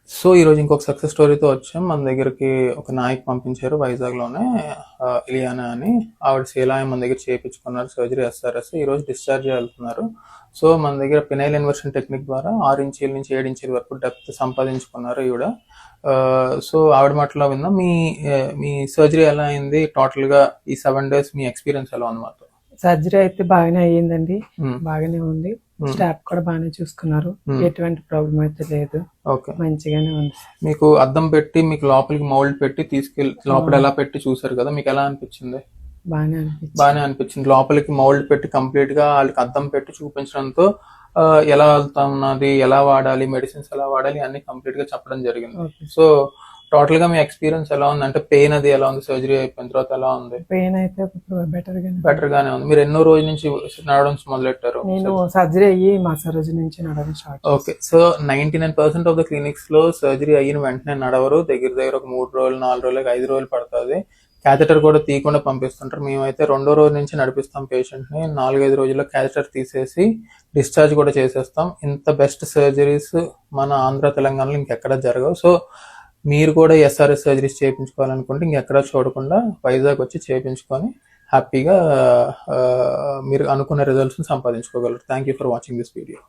So ఈరోజు ఇంకొక success స్టోరీతో వచ్చాం. మన దగ్గరికి ఒక నాయక్ పంపించారు వైజాగ్లోనే, ఇలియానా అని. ఆవిడ శీలాయం మన దగ్గర చేయించుకున్నారు సర్జరీ SRS. ఈరోజు డిశ్చార్జ్ వెళ్తున్నారు. సో మన దగ్గర పినైల్ ఇన్వర్షన్ టెక్నిక్ ద్వారా 6 ఇంచీల నుంచి 7 ఇంచీల వరకు డెప్త్ సంపాదించుకున్నారు ఈవిడ. సో ఆవిడ మాటలో విందాం. మీ సర్జరీ ఎలా అయింది, టోటల్గా ఈ 7 days మీ ఎక్స్పీరియన్స్ ఎలా ఉంది మాతో? సర్జరీ అయితే బాగానే అయ్యిందండి, బాగానే ఉంది. స్టాఫ్ కూడా బాగానే చూసుకున్నారు, ఎటువంటి ప్రాబ్లం అయితే లేదు. ఓకే, మంచిగానే ఉంది. మీకు అద్దం పెట్టి మీకు లోపలికి మౌల్డ్ పెట్టి తీసుకెళ్ళి లోపల ఎలా పెట్టి చూసారు కదా, మీకు ఎలా అనిపించింది? బాగానే అనిపించింది. లోపలికి మౌల్డ్ పెట్టి కంప్లీట్ గా వాళ్ళకి అద్దం పెట్టి చూపించడంతో ఎలా వెళ్తున్నది, ఎలా వాడాలి, మెడిసిన్స్ ఎలా వాడాలి అన్ని కంప్లీట్ గా చెప్పడం జరిగింది. సో టోటల్ గా మీ ఎక్స్పీరియన్స్ ఎలా ఉంది? అంటే పెయిన్ అది ఎలా ఉంది, సర్జరీ అయిపోయిన తర్వాత ఎలా ఉంది? పెయిన్ అయితే బెటర్ గానే ఉంది. మీరు ఎన్నో రోజుల నుంచి నడవడం మొదలెట్టారు? నేను సర్జరీ అయ్యి మరుసటి రోజు నుంచి నడవడం start. Okay, so 99% of the clinics లో సర్జరీ అయిన వెంటనే నడవరు. దగ్గర ఒక 3 రోజులు 4 రోజులు 5 రోజులు పడుతుంది. క్యాథెటర్ కూడా తీయకుండా పంపిస్తుంటారు. మేమైతే 2వ రోజు నుంచి నడిపిస్తాం పేషెంట్ ని. 4-5 రోజుల్లో క్యాథెటర్ తీసేసి డిశ్చార్జ్ కూడా చేసేస్తాం. ఇంత బెస్ట్ సర్జరీస్ మన ఆంధ్ర తెలంగాణలో ఇంకెక్కడ జరగవు. సో మీరు కూడా SRS సర్జరీస్ చేయించుకోవాలనుకుంటే ఇంకెక్కడ చూడకుండా వైజాగ్ వచ్చి చేయించుకొని హ్యాపీగా మీరు అనుకున్న రిజల్ట్స్ని సంపాదించుకోగలరు. Thank you for watching this video.